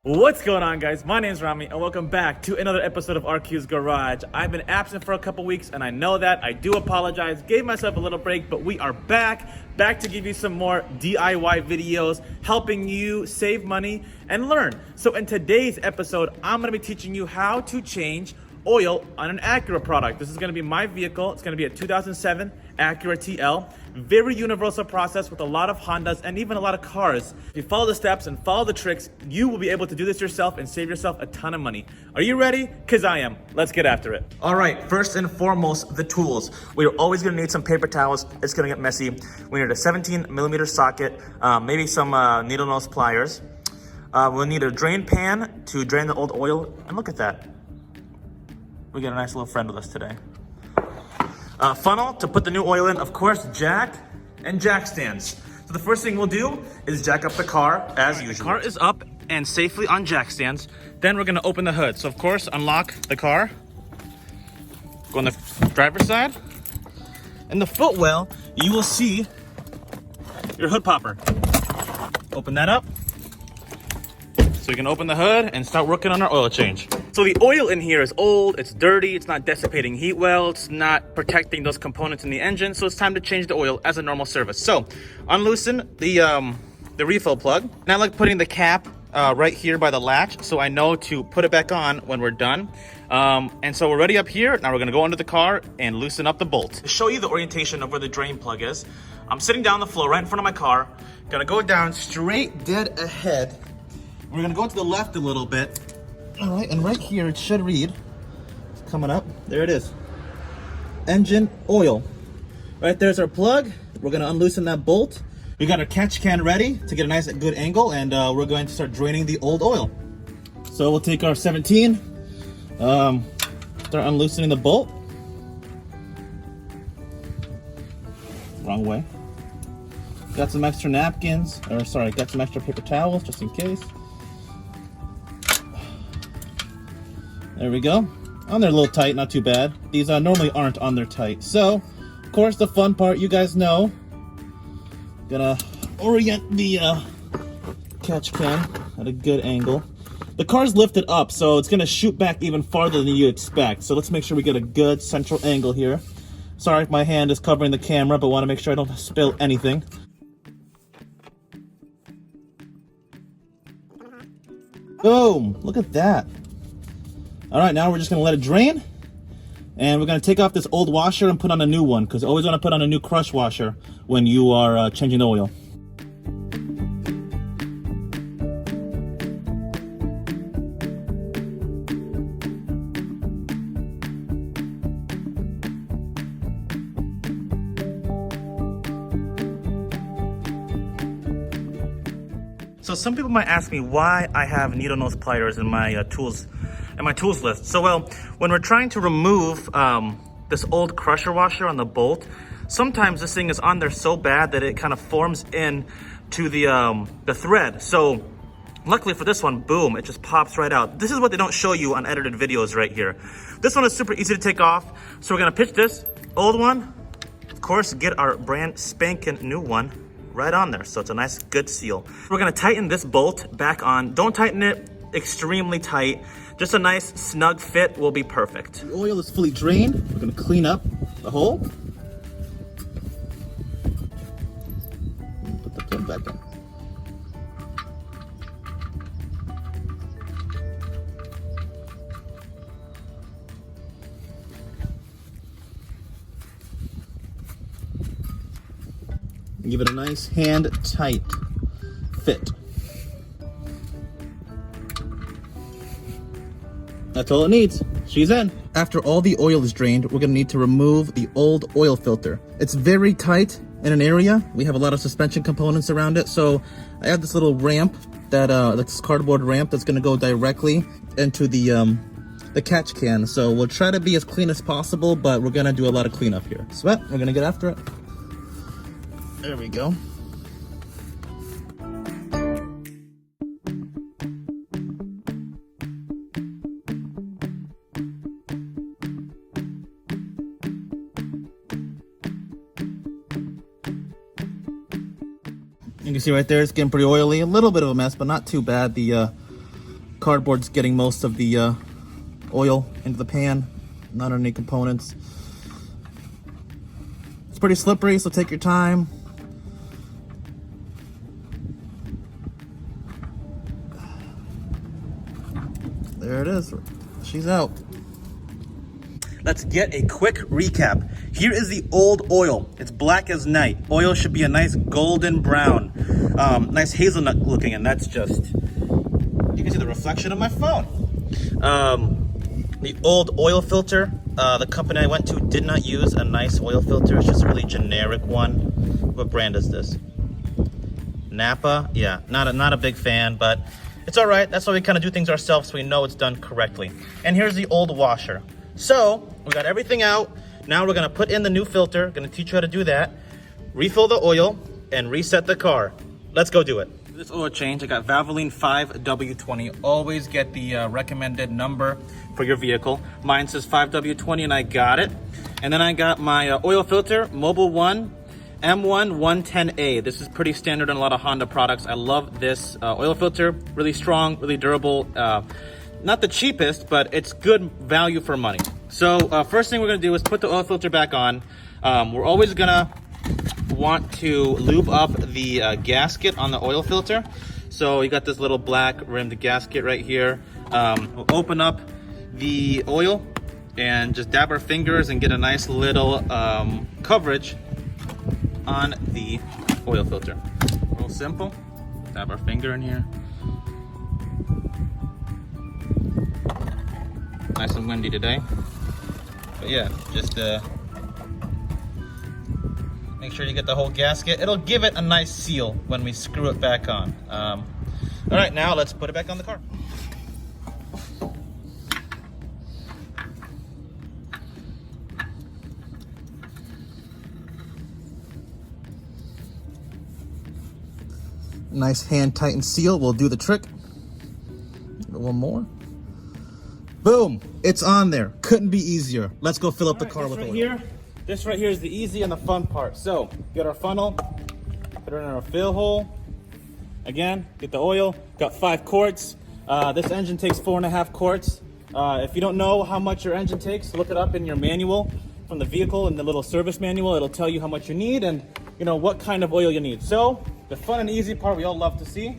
What's going on, guys? My name's Rami and welcome back to another episode of RQ's Garage. I've been absent for a couple weeks and I know that. I do apologize. Gave myself a little break, but we are back to give you some more DIY videos helping you save money and learn. So in today's episode, I'm going to be teaching you how to change oil on an Acura product. This is going to be my vehicle. It's going to be a 2007 Acura TL. Very universal process with a lot of Hondas and even a lot of cars. If you follow the steps and follow the tricks, you will be able to do this yourself and save yourself a ton of money. Are you ready? Because I am. Let's get after it. All right, first and foremost, the tools. We're always going to need some paper towels. It's going to get messy. We need a 17mm socket, maybe some needle nose pliers. We'll need a drain pan to drain the old oil. And look at that. We got a nice little friend with us today. Funnel to put the new oil in, of course, jack and jack stands. So the first thing we'll do is jack up the car as usual. The car is up and safely on jack stands. Then we're gonna open the hood. So of course, unlock the car. Go on the driver's side. In the footwell, you will see your hood popper. Open that up. So we can open the hood and start working on our oil change. So the oil in here is old, it's dirty, it's not dissipating heat well, it's not protecting those components in the engine, so it's time to change the oil as a normal service. So unloosen the refill plug. And I like putting the cap right here by the latch so I know to put it back on when we're done. And so we're ready up here. Now we're gonna go under the car and loosen up the bolt. To show you the orientation of where the drain plug is, I'm sitting down on the floor right in front of my car, gonna go down straight dead ahead. We're gonna go to the left a little bit. All right, and right here it should read, it's coming up, there it is. Engine oil. Right there's our plug. We're gonna unloosen that bolt. We got our catch can ready to get a nice good angle, and we're going to start draining the old oil. So we'll take our 17, start unloosening the bolt. Wrong way. Got some extra napkins, or sorry, got some extra paper towels just in case. There we go. On there a little tight, not too bad. These normally aren't on there tight. So, of course, the fun part, you guys know. Gonna orient the catch can at a good angle. The car's lifted up, so it's gonna shoot back even farther than you expect. So let's make sure we get a good central angle here. Sorry if my hand is covering the camera, but want to make sure I don't spill anything. Boom! Look at that. All right, now we're just gonna let it drain, and we're gonna take off this old washer and put on a new one, because always wanna put on a new crush washer when you are changing the oil. So some people might ask me why I have needle nose pliers in my tools list. So well, when we're trying to remove this old crusher washer on the bolt, sometimes this thing is on there so bad that it kind of forms in to the thread. So luckily for this one, boom, it just pops right out. This is what they don't show you on edited videos right here. This one is super easy to take off. So we're gonna pitch this old one, of course, get our brand spanking new one right on there. So it's a nice good seal. We're gonna tighten this bolt back on. Don't tighten it extremely tight. Just a nice snug fit will be perfect. The oil is fully drained. We're gonna clean up the hole. Put the plug back in. Give it a nice hand tight fit. That's all it needs. She's in. After all the oil is drained, we're gonna need to remove the old oil filter. It's very tight in an area. We have a lot of suspension components around it, so I have this little ramp that's cardboard ramp that's gonna go directly into the catch can. So we'll try to be as clean as possible, but we're gonna do a lot of cleanup here. Sweat, we're gonna get after it. There we go. You can see right there, it's getting pretty oily. A little bit of a mess, but not too bad. The Cardboard's getting most of the oil into the pan, not any components. It's pretty slippery, so take your time. There it is. She's out. Let's get a quick recap. Here is the old oil. It's black as night. Oil should be a nice golden brown. Nice hazelnut looking, and that's just, you can see the reflection of my phone. The old oil filter, the company I went to did not use a nice oil filter. It's just a really generic one. What brand is this? Napa? Yeah, not a big fan, but it's all right. That's why we kind of do things ourselves so we know it's done correctly. And here's the old washer. So we got everything out. Now we're gonna put in the new filter. Gonna teach you how to do that. Refill the oil and reset the car. Let's go do it. This oil change, I got Valvoline 5W20. Always get the recommended number for your vehicle. Mine says 5W20 and I got it. And then I got my oil filter, Mobile One M1 110A. This is pretty standard on a lot of Honda products. I love this oil filter. Really strong, really durable. Not the cheapest, but it's good value for money. So first thing we're gonna do is put the oil filter back on. We're always gonna want to lube up the gasket on the oil filter. So you got this little black rimmed gasket right here. We'll open up the oil and just dab our fingers and get a nice little coverage on the oil filter. Real simple. Dab our finger in here. Nice and windy today. But yeah, just make sure you get the whole gasket. It'll give it a nice seal when we screw it back on. All right, now let's put it back on the car. Nice hand tightened seal will do the trick. One more. Boom, it's on there. Couldn't be easier. Let's go fill up the car with oil. This right here is the easy and the fun part. So, get our funnel, put it in our fill hole. Again, get the oil, got 5 quarts. This engine takes 4.5 quarts. If you don't know how much your engine takes, look it up in your manual from the vehicle, in the little service manual. It'll tell you how much you need and you know what kind of oil you need. So, the fun and easy part we all love to see.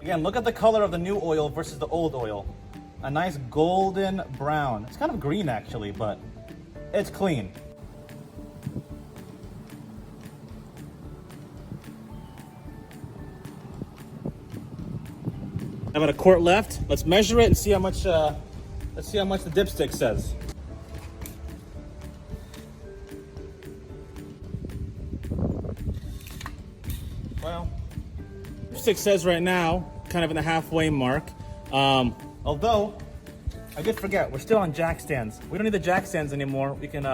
Again, look at the color of the new oil versus the old oil. A nice golden brown. It's kind of green actually, but it's clean. About a quart left. Let's measure it and see how much. Let's see how much the dipstick says. Well, dipstick says right now, kind of in the halfway mark. Although, I did forget, we're still on jack stands. We don't need the jack stands anymore. We can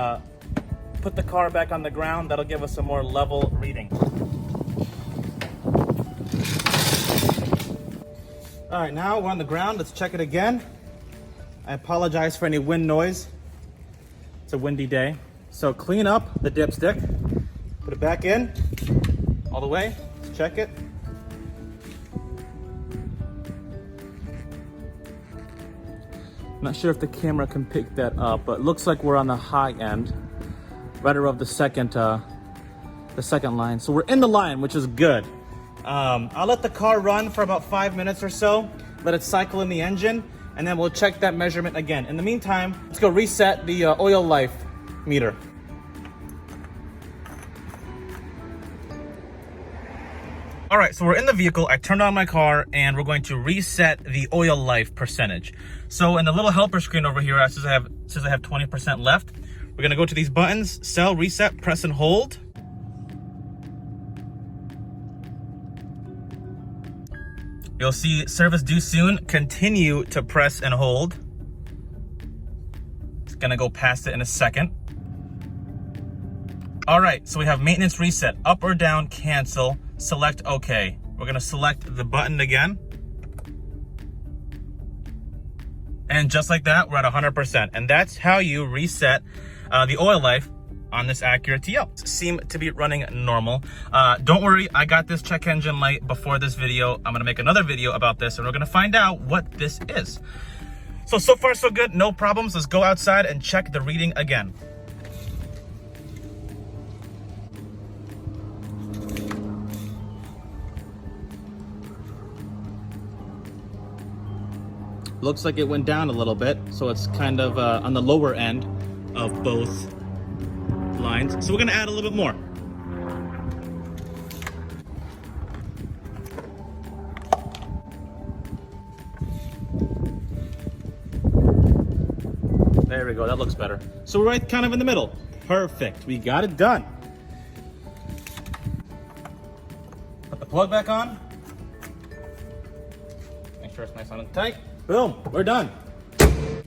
put the car back on the ground. That'll give us a more level reading. All right, now we're on the ground. Let's check it again. I apologize for any wind noise. It's a windy day. So clean up the dipstick, put it back in, all the way, let's check it. Not sure if the camera can pick that up, but it looks like we're on the high end, right above the second line. So we're in the line, which is good. I'll let the car run for about 5 minutes or so, let it cycle in the engine, and then we'll check that measurement again. In the meantime, let's go reset the oil life meter. All right, so we're in the vehicle. I turned on my car and we're going to reset the oil life percentage. So in the little helper screen over here, it says I have 20% left. We're gonna go to these buttons, sell, reset, press and hold. You'll see service due soon. Continue to press and hold. It's gonna go past it in a second. All right, so we have maintenance reset, up or down, cancel, select OK. We're gonna select the button again. And just like that, we're at 100%. And that's how you reset the oil life on this Acura TL. Seem to be running normal. Don't worry, I got this check engine light before this video. I'm gonna make another video about this and we're gonna find out what this is. So far so good, no problems. Let's go outside and check the reading again. Looks like it went down a little bit, so it's kind of on the lower end of both lines. So we're gonna add a little bit more. There we go, that looks better. So we're right kind of in the middle. Perfect, we got it done. Put the plug back on. Make sure it's nice on and tight. Boom, we're done.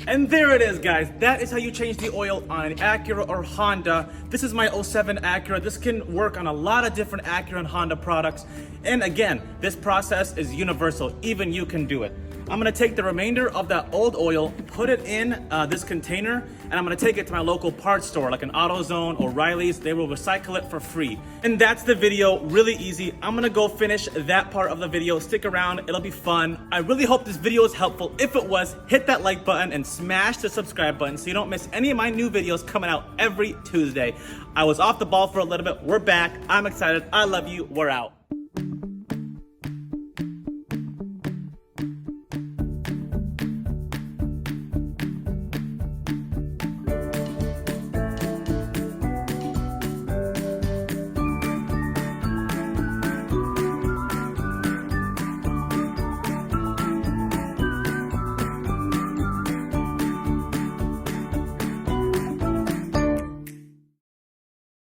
And there it is, guys. That is how you change the oil on an Acura or Honda. This is my 07 Acura. This can work on a lot of different Acura and Honda products. And again, this process is universal. Even you can do it. I'm gonna take the remainder of that old oil, put it in this container, and I'm gonna take it to my local parts store, like an AutoZone or Riley's. They will recycle it for free. And that's the video, really easy. I'm gonna go finish that part of the video. Stick around, it'll be fun. I really hope this video is helpful. If it was, hit that like button and smash the subscribe button so you don't miss any of my new videos coming out every Tuesday. I was off the ball for a little bit, we're back. I'm excited, I love you, we're out.